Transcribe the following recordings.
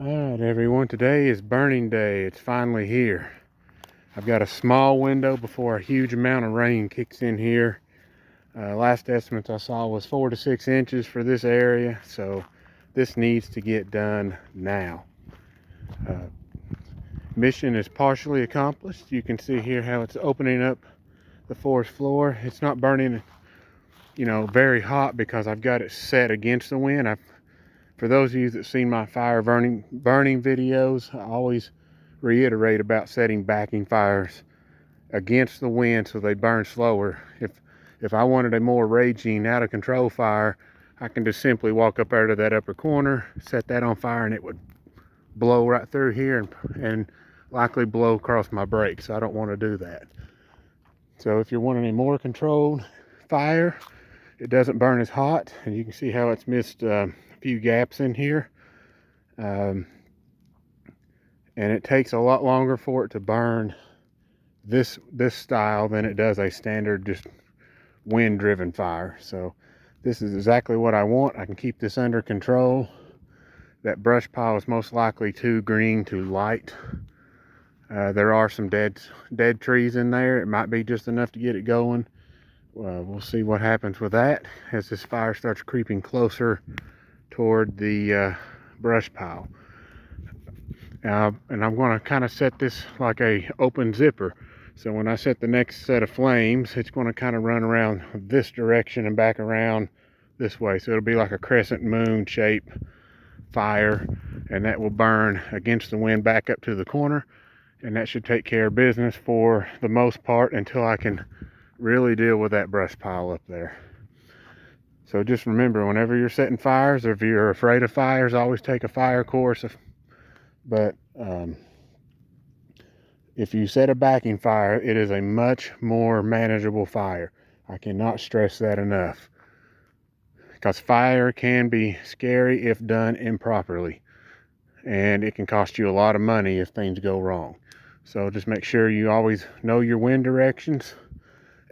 Alright everyone, today is burning day. It's finally here. I've got a small window before a huge amount of rain kicks in here. Last estimates I saw was 4 to 6 inches for this area, so this needs to get done now. Mission is partially accomplished. You can see here how it's opening up the forest floor. It's not burning, very hot because I've got it set against the wind. For those of you that seen my fire burning videos, I always reiterate about setting backing fires against the wind so they burn slower. If I wanted a more raging, out of control fire, I can just simply walk up there to that upper corner, set that on fire, and it would blow right through here and likely blow across my brakes. So I don't want to do that. So if you're wanting a more controlled fire, it doesn't burn as hot, and you can see how it's missed few gaps in here, and it takes a lot longer for it to burn this style than it does a standard just wind driven fire. So this is exactly what I want. I can keep this under control. That brush pile is most likely too green, too light. There are some dead trees in there. It might be just enough to get it going. We'll see what happens with that as this fire starts creeping closer toward the brush pile. And I'm going to kind of set this like a open zipper. So when I set the next set of flames, it's going to kind of run around this direction and back around this way. So it'll be like a crescent moon shape fire, and that will burn against the wind back up to the corner. And that should take care of business for the most part until I can really deal with that brush pile up there. So just remember, whenever you're setting fires, or if you're afraid of fires, always take a fire course. But if you set a backing fire, it is a much more manageable fire. I cannot stress that enough. Because fire can be scary if done improperly. And it can cost you a lot of money if things go wrong. So just make sure you always know your wind directions.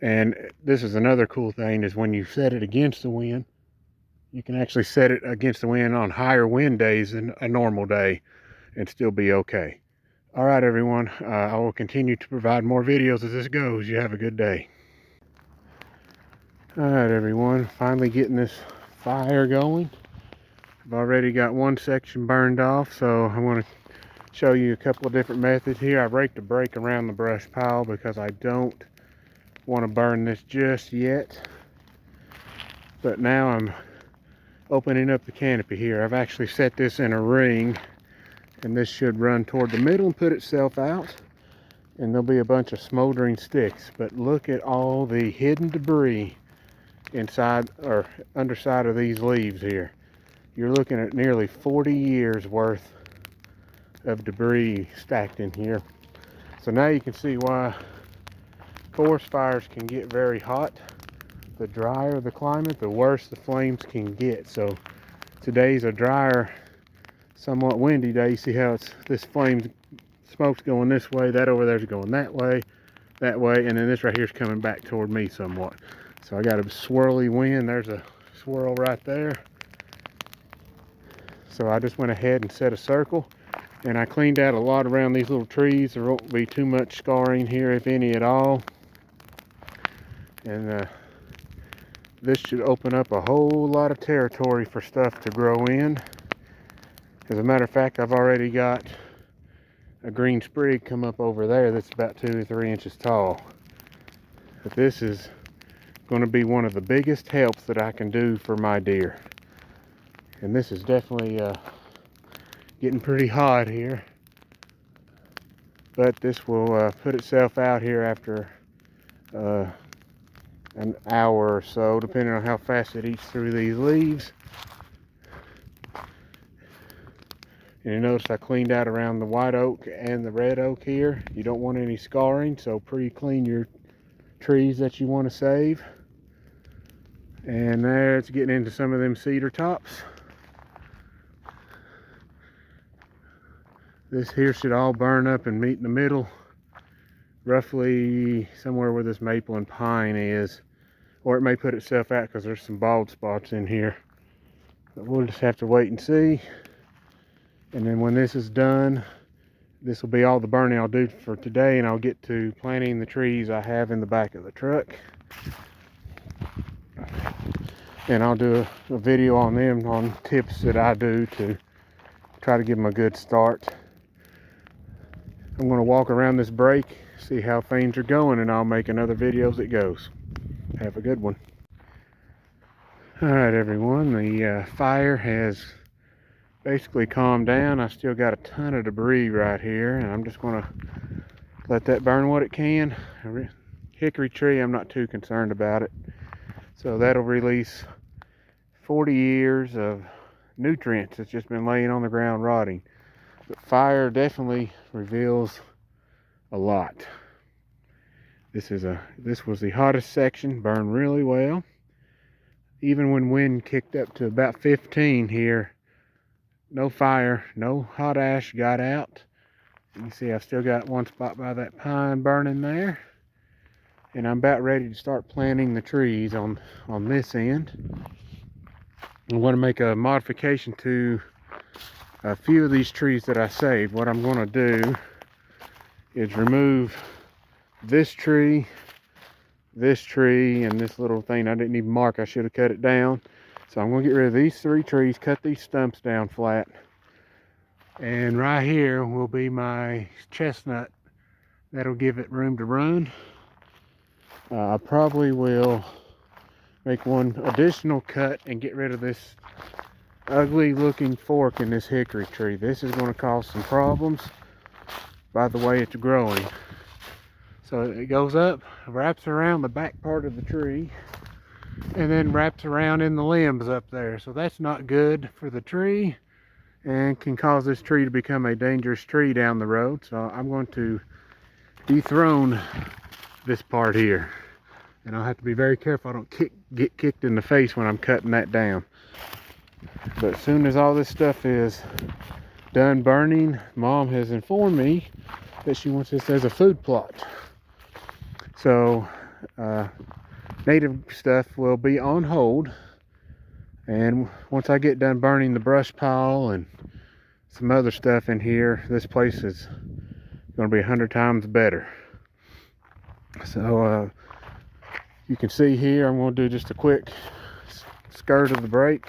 And this is another cool thing, is when you set it against the wind, you can actually set it against the wind on higher wind days than a normal day and still be okay. All right, everyone, I will continue to provide more videos as this goes. You have a good day. All right, everyone, finally getting this fire going. I've already got one section burned off, so I want to show you a couple of different methods here. I raked a break around the brush pile because I don't want to burn this just yet. But now I'm opening up the canopy here. I've actually set this in a ring, and this should run toward the middle and put itself out, and there'll be a bunch of smoldering sticks. But look at all the hidden debris inside or underside of these leaves here. You're looking at nearly 40 years worth of debris stacked in here. So now you can see why forest fires can get very hot. The drier the climate, the worse the flames can get. So today's a drier, somewhat windy day. You see how this smoke's going this way, that over there's going that way, and then this right here is coming back toward me somewhat. So I got a swirly wind. There's a swirl right there. So I just went ahead and set a circle, and I cleaned out a lot around these little trees. There won't be too much scarring here, if any at all. And this should open up a whole lot of territory for stuff to grow in. As a matter of fact, I've already got a green sprig come up over there that's about 2 or 3 inches tall. But this is going to be one of the biggest helps that I can do for my deer. And this is definitely getting pretty hot here. But this will put itself out here after an hour or so, depending on how fast it eats through these leaves. And you notice I cleaned out around the white oak and the red oak here. You don't want any scarring, so pre-clean your trees that you want to save. And there it's getting into some of them cedar tops. This here should all burn up and meet in the middle, roughly somewhere where this maple and pine is. Or it may put itself out because there's some bald spots in here. But we'll just have to wait and see. And then when this is done, this will be all the burning I'll do for today, and I'll get to planting the trees I have in the back of the truck. And I'll do a video on them, on tips that I do to try to give them a good start. I'm going to walk around this break, see how things are going, and I'll make another video as it goes. Have a good one. Alright everyone, the fire has basically calmed down. I still got a ton of debris right here, and I'm just going to let that burn what it can. Hickory tree, I'm not too concerned about it. So that'll release 40 years of nutrients that's just been laying on the ground rotting. But fire definitely reveals a lot. This was the hottest section, burned really well. Even when wind kicked up to about 15 here, no fire, no hot ash got out. You can see I've still got one spot by that pine burning there. And I'm about ready to start planting the trees on this end. I want to make a modification to a few of these trees that I saved. What I'm going to do is remove this tree, and this little thing I didn't even mark. I should have cut it down. So I'm going to get rid of these 3 trees, cut these stumps down flat. And right here will be my chestnut. That'll give it room to run. I probably will make one additional cut and get rid of this ugly looking fork in this hickory tree. This is going to cause some problems by the way it's growing. So it goes up, wraps around the back part of the tree, and then wraps around in the limbs up there. So that's not good for the tree and can cause this tree to become a dangerous tree down the road. So I'm going to dethrone this part here. And I'll have to be very careful I don't get kicked in the face when I'm cutting that down. But as soon as all this stuff is done burning, Mom has informed me that she wants this as a food plot. So native stuff will be on hold, and once I get done burning the brush pile and some other stuff in here, this place is going to be 100 times better. So you can see here, I'm going to do just a quick skirt of the break.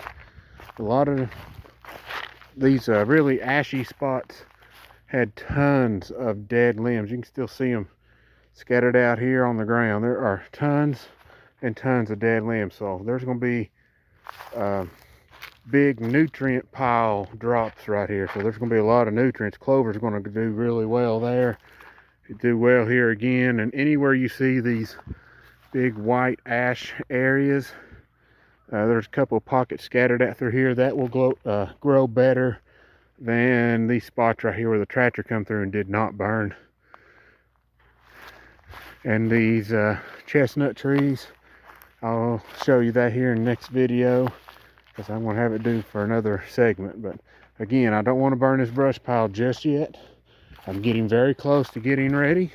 A lot of these really ashy spots had tons of dead limbs. You can still see them scattered out here on the ground. There are tons and tons of dead limbs. So there's going to be big nutrient pile drops right here. So there's going to be a lot of nutrients. Clover's going to do really well there. It do well here again. And anywhere you see these big white ash areas, there's a couple of pockets scattered out through here that will grow better than these spots right here where the tractor come through and did not burn. And these chestnut trees, I'll show you that here in the next video, because I'm going to have it due for another segment. But again, I don't want to burn this brush pile just yet. I'm getting very close to getting ready.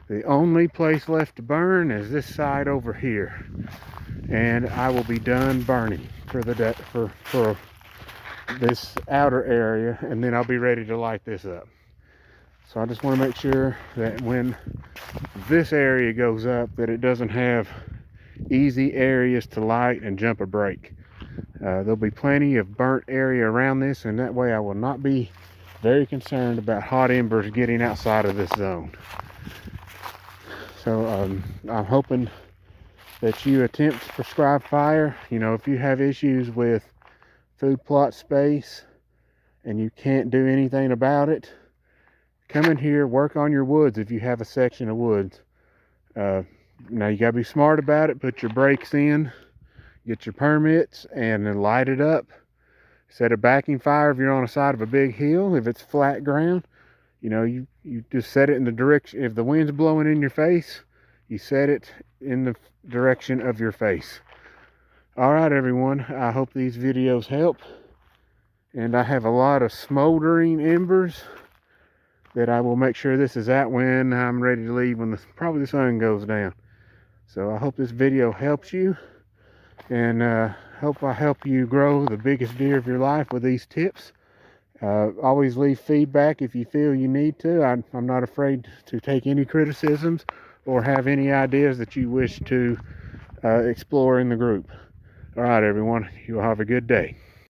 The only place left to burn is this side over here, and I will be done burning for this outer area, and then I'll be ready to light this up. So I just want to make sure that when this area goes up, that it doesn't have easy areas to light and jump a break. There'll be plenty of burnt area around this, and that way I will not be very concerned about hot embers getting outside of this zone. So I'm hoping that you attempt to prescribe fire. You know, if you have issues with food plot space and you can't do anything about it, come in here, work on your woods if you have a section of woods. Now you gotta be smart about it. Put your brakes in, get your permits, and then light it up. Set a backing fire if you're on the side of a big hill. If it's flat ground, you know, you just set it in the direction. If the wind's blowing in your face, you set it in the direction of your face. All right, everyone, I hope these videos help. And I have a lot of smoldering embers that I will make sure this is out when I'm ready to leave, when probably the sun goes down. So I hope this video helps you, and hope I help you grow the biggest deer of your life with these tips. Always leave feedback if you feel you need to. I'm not afraid to take any criticisms or have any ideas that you wish to explore in the group. All right, everyone, you'll have a good day.